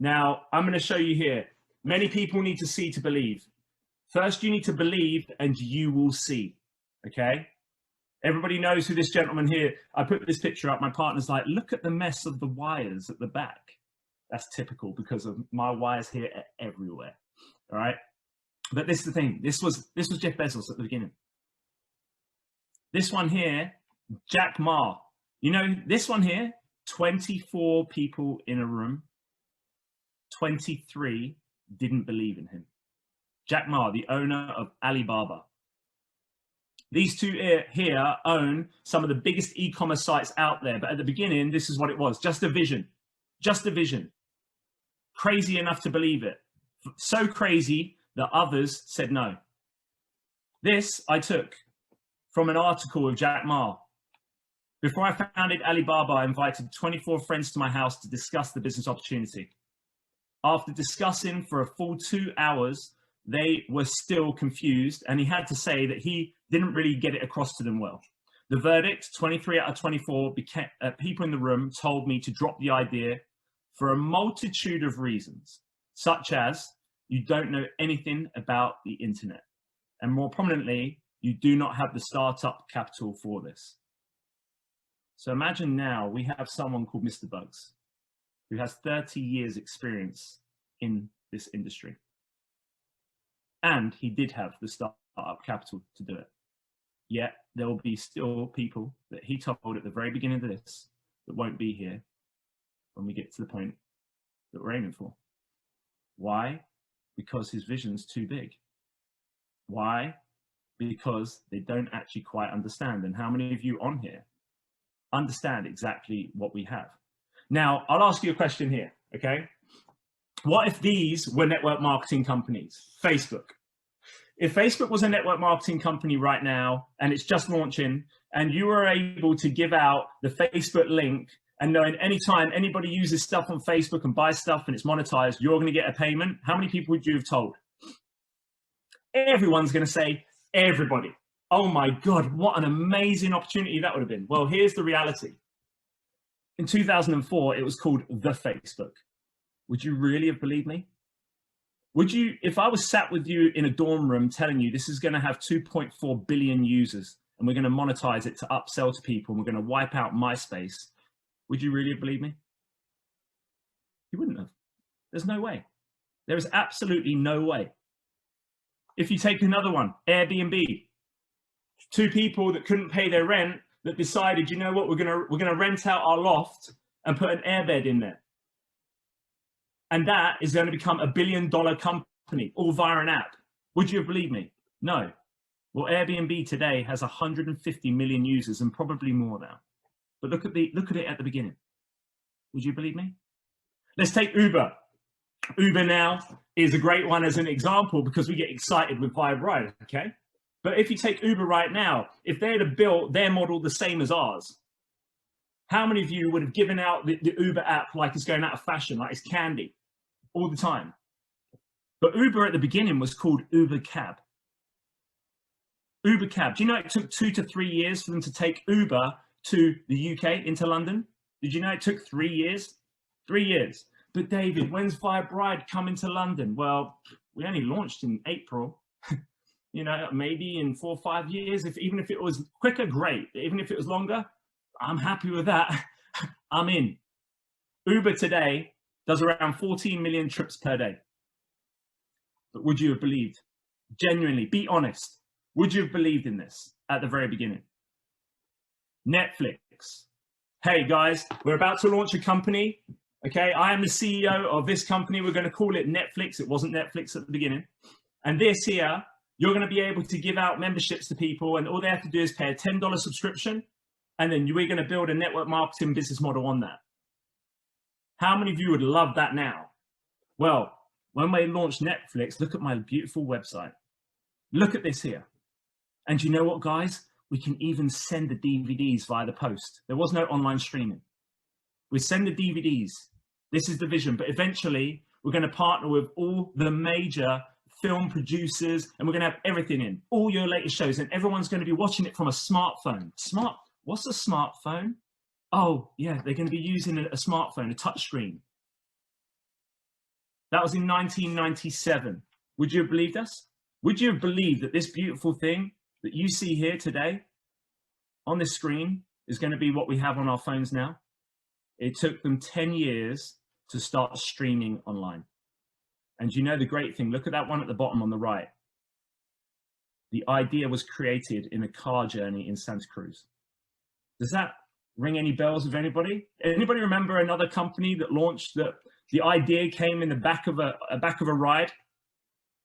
Now, I'm going to show you here. Many people need to see to believe. First, you need to believe and you will see. Okay? Everybody knows who this gentleman here, I put this picture up. My partner's like, look at the mess of the wires at the back. That's typical because of my wires here are everywhere. All right? But this is the thing. This was Jeff Bezos at the beginning. This one here, Jack Ma. You know, this one here, 24 people in a room, 23 didn't believe in him. Jack Ma, the owner of Alibaba. These two here own some of the biggest e-commerce sites out there. But at the beginning, this is what it was. Just a vision. Just a vision. Crazy enough to believe it. So crazy that others said no. This I took from an article of Jack Ma. Before I founded Alibaba, I invited 24 friends to my house to discuss the business opportunity. After discussing for a full 2 hours, they were still confused, and he had to say that he didn't really get it across to them well. The verdict, 23 out of 24 people in the room told me to drop the idea for a multitude of reasons, such as you don't know anything about the internet, and more prominently, you do not have the startup capital for this. So imagine now we have someone called Mr. Bugs, who has 30 years experience in this industry. And he did have the startup capital to do it. Yet there will be still people that he told at the very beginning of this that won't be here when we get to the point that we're aiming for. Why? Because his vision's too big. Why? Because they don't actually quite understand. And how many of you on here understand exactly what we have? Now, I'll ask you a question here, okay? What if these were network marketing companies? Facebook. If Facebook was a network marketing company right now and it's just launching and you were able to give out the Facebook link and knowing anytime anybody uses stuff on Facebook and buys stuff and it's monetized, you're going to get a payment, how many people would you have told? Everyone's going to say, everybody. Oh my God, what an amazing opportunity that would have been. Well, here's the reality. In 2004, it was called the Facebook. Would you really have believed me? Would you, if I was sat with you in a dorm room telling you this is going to have 2.4 billion users and we're going to monetize it to upsell to people and we're going to wipe out MySpace, would you really have believed me? You wouldn't have. There's no way. There is absolutely no way. If you take another one, Airbnb, 2 people that couldn't pay their rent that decided, you know what, we're gonna rent out our loft and put an airbed in there. And that is going to become $1 billion company, all via an app. Would you have believed me? No. Well, Airbnb today has 150 million users and probably more now. But look at it at the beginning. Would you believe me? Let's take Uber. Uber now is a great one as an example because we get excited with Vibe Ride, okay? But if you take Uber right now, if they'd have built their model the same as ours, how many of you would have given out the Uber app like it's going out of fashion, like it's candy all the time? But Uber at the beginning was called Uber Cab. Uber Cab. Do you know it took 2 to 3 years for them to take Uber to the UK, into London? Did you know it took 3 years? 3 years. But David, when's Vibe Ride coming to London? Well, we only launched in April. You know, maybe in 4 or 5 years, even if it was quicker, great. Even if it was longer, I'm happy with that. I'm in. Uber today does around 14 million trips per day. But would you have believed? Genuinely, be honest. Would you have believed in this at the very beginning? Netflix. Hey guys, we're about to launch a company. Okay, I am the CEO of this company. We're going to call it Netflix. It wasn't Netflix at the beginning. And this here, you're going to be able to give out memberships to people and all they have to do is pay a $10 subscription. And then we're going to build a network marketing business model on that. How many of you would love that now? Well, when we launch Netflix, look at my beautiful website. Look at this here. And you know what, guys? We can even send the DVDs via the post. There was no online streaming. We send the DVDs. This is the vision. But eventually, we're going to partner with all the major film producers, and we're going to have everything in, all your latest shows, and everyone's going to be watching it from a smartphone. What's a smartphone? Oh, yeah, they're going to be using a smartphone, a touch screen. That was in 1997. Would you have believed us? Would you have believed that this beautiful thing that you see here today on this screen is going to be what we have on our phones now? It took them 10 years to start streaming online. And you know the great thing, look at that one at the bottom on the right. The idea was created in a car journey in Santa Cruz. Does that ring any bells with anybody? Anybody remember another company that launched that the idea came in the back of a ride?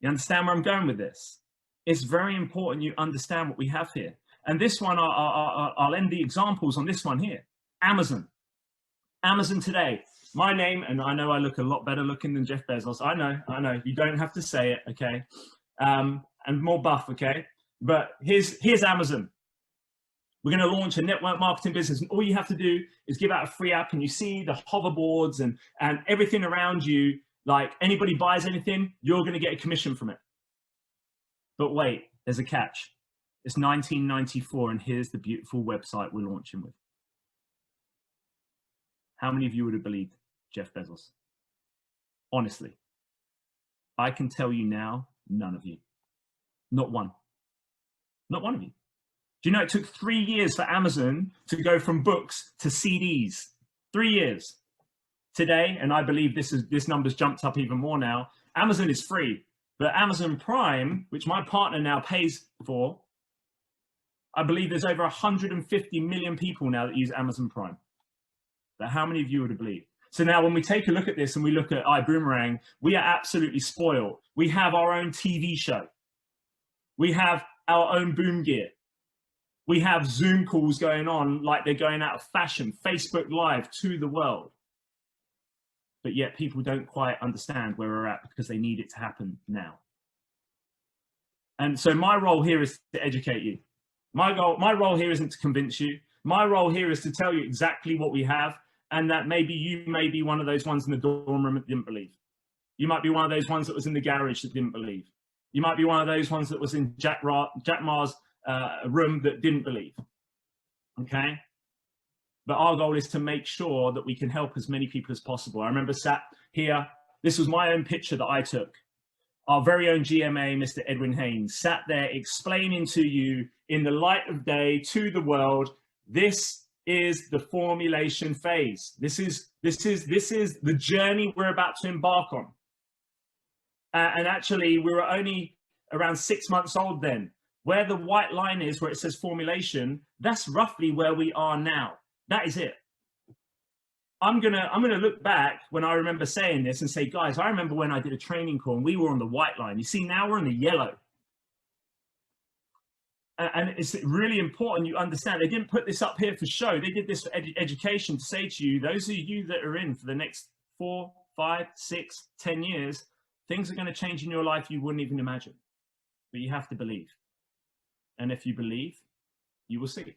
You understand where I'm going with this? It's very important you understand what we have here. And this one, I'll end the examples on this one here. Amazon. Amazon today. My name, and I know I look a lot better looking than Jeff Bezos. I know. You don't have to say it, okay? And more buff, okay? But here's Amazon. We're going to launch a network marketing business, and all you have to do is give out a free app, and you see the hoverboards and everything around you. Like anybody buys anything, you're going to get a commission from it. But wait, there's a catch. It's 1994, and here's the beautiful website we're launching with. How many of you would have believed Jeff Bezos? Honestly, I can tell you now, none of you. Not one. Not one of you. Do you know it took 3 years for Amazon to go from books to CDs? 3 years. Today, and I believe this number's jumped up even more now, Amazon is free. But Amazon Prime, which my partner now pays for, I believe there's over 150 million people now that use Amazon Prime. But how many of you would have believed? So now when we take a look at this and we look at iBuumreang, we are absolutely spoiled. We have our own TV show. We have our own boom gear. We have Zoom calls going on like they're going out of fashion, Facebook Live to the world. But yet people don't quite understand where we're at because they need it to happen now. And so my role here is to educate you. My role here isn't to convince you. My role here is to tell you exactly what we have, and that maybe you may be one of those ones in the dorm room that didn't believe. You might be one of those ones that was in the garage that didn't believe. You might be one of those ones that was in Jack Ma's room that didn't believe. Okay? But our goal is to make sure that we can help as many people as possible. I remember sat here, this was my own picture that I took. Our very own GMA, Mr. Edwin Haynes, sat there explaining to you in the light of day to the world, this is the formulation phase. This is the journey we're about to embark on. And actually, we were only around 6 months old then. Where the white line is, where it says formulation, that's roughly where we are now. That is it. I'm gonna look back when I remember saying this and say, guys, I remember when I did a training call and we were on the white line. You see, now we're on the yellow. And it's really important you understand. They didn't put this up here for show. They did this for education to say to you, those of you that are in for the next 4, 5, 6, 10 years, things are going to change in your life you wouldn't even imagine. But you have to believe. And if you believe, you will see.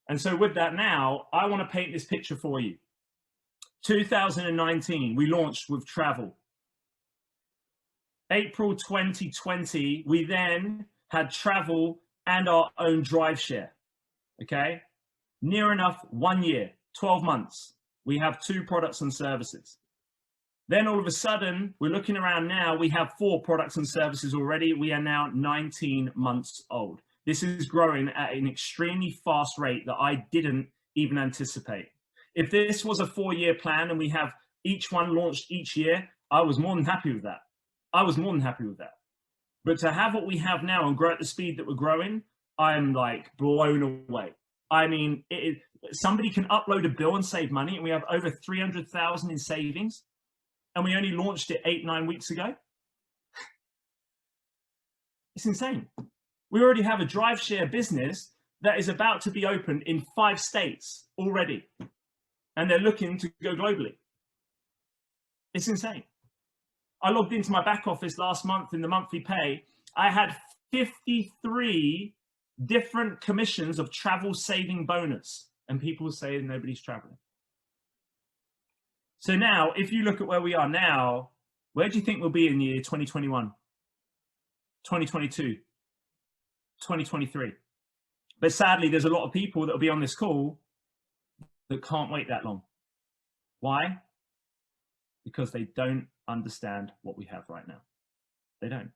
And so with that now, I want to paint this picture for you. 2019, we launched with travel. April 2020, we then had travel and our own drive share. Okay? Near enough 1 year, 12 months. We have 2 products and services. Then all of a sudden, we're looking around now, we have 4 products and services already. We are now 19 months old. This is growing at an extremely fast rate that I didn't even anticipate. If this was a 4-year plan and we have each one launched each year, I was more than happy with that. I was more than happy with that. But to have what we have now and grow at the speed that we're growing, I'm like blown away. I mean, somebody can upload a bill and save money, and we have over 300,000 in savings, and we only launched it 8-9 weeks ago. It's insane. We already have a drive share business that is about to be opened in 5 states already. And they're looking to go globally. It's insane. I logged into my back office last month in the monthly pay. I had 53 different commissions of travel saving bonus. And people say nobody's traveling. So now, if you look at where we are now, where do you think we'll be in the year 2021, 2022? 2023. But sadly, there's a lot of people that will be on this call that can't wait that long. Why? because they don't understand what we have right now. They don't.